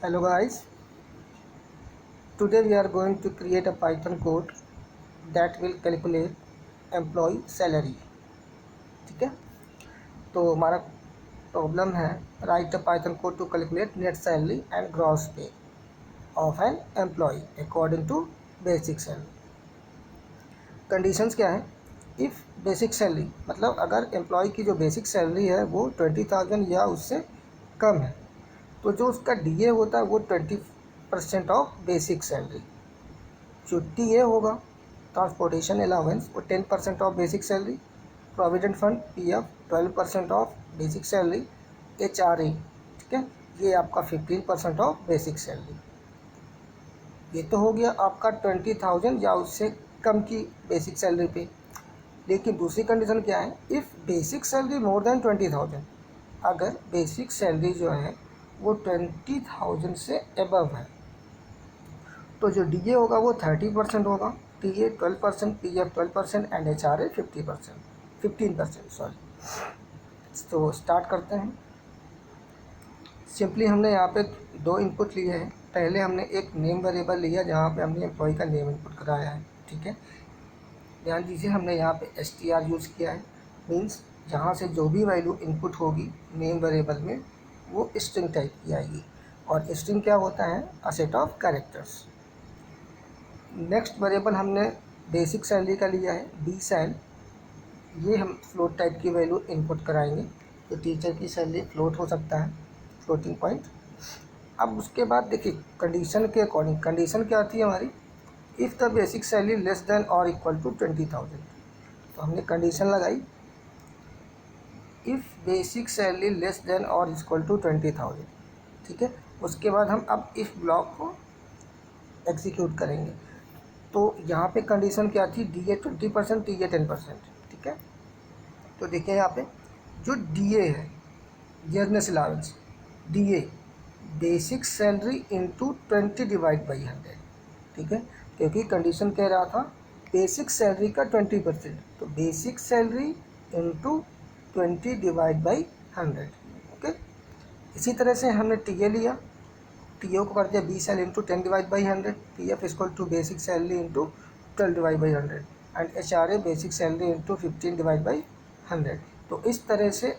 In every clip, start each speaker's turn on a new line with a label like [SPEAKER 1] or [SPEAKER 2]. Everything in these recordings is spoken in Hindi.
[SPEAKER 1] Hello guys, today we are going to create a Python code that will calculate employee salary. ठीक है, तो हमारा प्रॉब्लम है write a Python code to calculate net salary and gross pay of an employee according to basic salary. Conditions क्या है? इफ़ बेसिक सैलरी मतलब अगर एम्प्लॉय की जो बेसिक सैलरी है वो 20,000 या उससे कम है, तो जो उसका डीए होता है वो 20% ऑफ बेसिक सैलरी। जो टीए होगा ट्रांसपोर्टेशन अलाउंस वो 10% of basic salary, provident fund PF 12% of basic salary, HRA ठीक है ये आपका 15% ऑफ बेसिक सैलरी। ये तो हो गया आपका 20,000 या उससे कम की बेसिक सैलरी पे। लेकिन दूसरी कंडीशन क्या है? If basic salary more than 20,000, अगर बेसिक सैलरी जो है वो 20,000 से अबव है तो जो डीए होगा वो 30% होगा, TA 12%, PF 12% and HRA 15%। Sorry, तो स्टार्ट करते हैं। सिंपली हमने यहाँ पे दो इनपुट लिए हैं। पहले हमने एक नेम वेरिएबल लिया जहाँ पे हमने एम्प्लॉय का नेम इनपुट कराया है। ठीक है, ध्यान दीजिए हमने यहाँ पे str यूज़ किया है, मीन्स जहाँ से जो भी वैल्यू इनपुट होगी नेम वेरिएबल में वो स्ट्रिंग टाइप की आएगी। और स्ट्रिंग क्या होता है? A set of characters. Next variable हमने बेसिक सैलरी का लिया है बी सैल। ये हम फ्लोट टाइप की वैल्यू इनपुट कराएंगे, तो टीचर की सैलरी फ्लोट हो सकता है, फ्लोटिंग पॉइंट। अब उसके बाद देखिए कंडीशन के अकॉर्डिंग कंडीशन क्या आती है हमारी? If the basic salary less then और इक्वल टू 20,000, तो हमने कंडीशन लगाई if basic salary less then और इक्वल टू 20,000। ठीक है, उसके बाद हम अब इफ़ ब्लॉक को एग्जीक्यूट करेंगे। तो यहाँ पे कंडीशन क्या थी? DA 20%, TA 10%। ठीक है, तो देखिए यहाँ पे जो डीए है dearness allowance, DA basic salary into 20 divide by 100। ठीक है, क्योंकि कंडीशन कह रहा था बेसिक सैलरी का 20%, तो basic salary into 20 divide by 100। Okay, इसी तरह से हमने टीए लिया, टीओ को कर दिया B sal into 10 divide by 100, P F equal to basic salary into 12 divide by 100 and H R A basic salary into 15 divide by 100। तो इस तरह से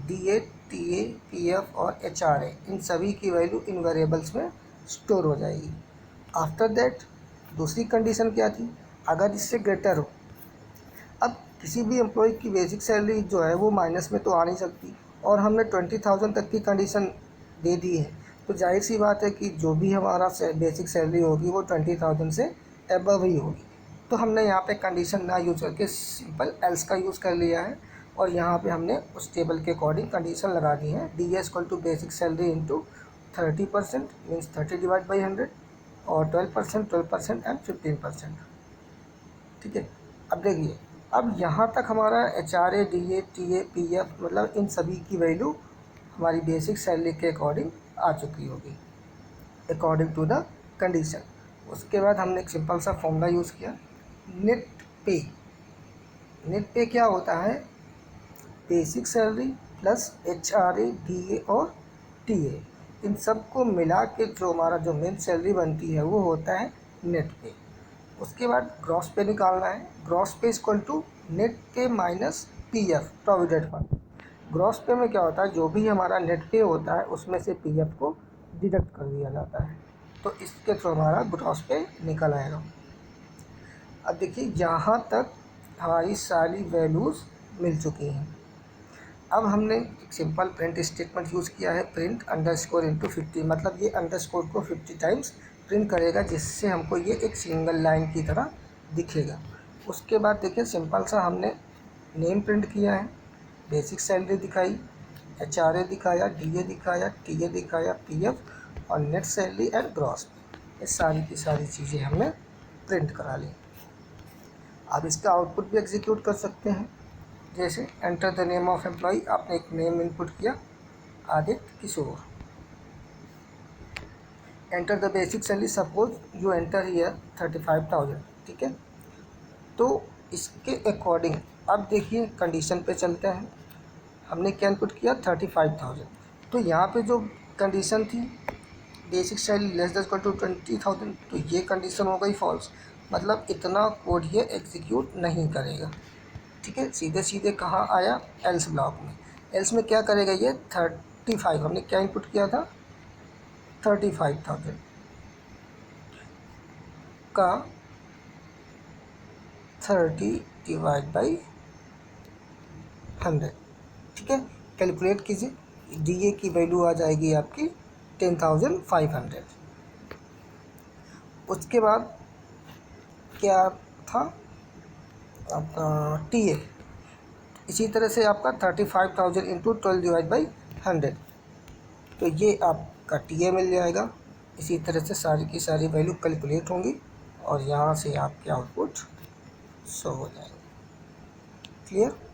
[SPEAKER 1] D A, T A, P F और एच आर ए इन सभी की वैल्यू इन वेरिएबल्स में स्टोर हो जाएगी। आफ्टर दैट दूसरी कंडीशन क्या थी? अगर इससे ग्रेटर हो, अब किसी भी एम्प्लॉय की बेसिक सैलरी जो है वो माइनस में तो आ नहीं सकती, और हमने 20,000 तक की कंडीशन दे दी है, तो जाहिर सी बात है कि जो भी हमारा बेसिक सैलरी होगी वो 20,000 से अबव ही होगी। तो हमने यहाँ पे कंडीशन ना यूज़ करके सिंपल एल्स का यूज़ कर लिया है, और यहाँ पे हमने उस टेबल के अकॉर्डिंग कंडीशन लगा दी है। D S equal to basic salary into 30% means 30 divide by 100, और 12% एंड 15%। ठीक है, अब देखिए अब यहाँ तक हमारा H R A, D A, T A, P F मतलब इन सभी की वैल्यू हमारी बेसिक सैलरी के अकॉर्डिंग आ चुकी होगी अकॉर्डिंग टू द कंडीशन। उसके बाद हमने एक सिंपल सा फॉर्मूला यूज़ किया, नेट पे। नेट पे क्या होता है? Basic salary plus H R A, D A और टी ए, इन सब को मिला के जो हमारा जो मेन सैलरी बनती है वो होता है नेट पे। उसके बाद ग्रॉस पे निकालना है। ग्रॉस पे इक्वल टू नेट पे minus P F provident fund. Gross पे में क्या होता है? जो भी हमारा नेट पे होता है उसमें से पी एफ को डिडक्ट कर दिया जाता है, तो इसके थ्रू हमारा ग्रॉस पे निकल आएगा। अब देखिए यहाँ तक हमारी सारी वैल्यूज़ मिल चुकी हैं। अब हमने एक सिंपल प्रिंट स्टेटमेंट यूज़ किया है, प्रिंट अंडरस्कोर इंटू 50, मतलब ये अंडरस्कोर को 50 टाइम्स प्रिंट करेगा, जिससे हमको ये एक सिंगल लाइन की तरह दिखेगा। उसके बाद देखिए सिंपल सा हमने नेम प्रिंट किया है, बेसिक सैलरी दिखाई, एच आर ए दिखाया, डी ए दिखाया, टी ए दिखाया, पी एफ और नेट सैलरी एंड ग्रॉस, ये सारी की सारी चीज़ें हमने प्रिंट करा ली। अब इसका आउटपुट भी एग्जीक्यूट कर सकते हैं, जैसे enter the name of employee, आपने एक नेम इनपुट किया Aditya Kishore. Enter the basic salary, suppose you enter here 35,000। ठीक है, तो इसके अकॉर्डिंग अब देखिए कंडीशन पे चलते हैं। हमने क्या इनपुट किया? 35,000। तो यहाँ पे जो कंडीशन थी basic salary less than equal to 20,000, तो ये कंडीशन हो गई फॉल्स, मतलब इतना कोड ये एग्जीक्यूट नहीं करेगा। ठीक है, सीधे सीधे कहाँ आया, एल्स ब्लॉक में। एल्स में क्या करेगा ये 35, हमने क्या इनपुट किया था 35,000 का 30 डिवाइड बाई 100। ठीक है, कैलकुलेट कीजिए, डी ए की वैल्यू आ जाएगी आपकी 10,500। उसके बाद क्या था आपका टी ए, इसी तरह से आपका 35,000 इंटू 12 डिवाइड बाई 100, तो ये आपका टी ए मिल जाएगा। इसी तरह से सारी की सारी वैल्यू कैलकुलेट होंगी और यहाँ से आपके आउटपुट शो हो जाएंगे। क्लियर।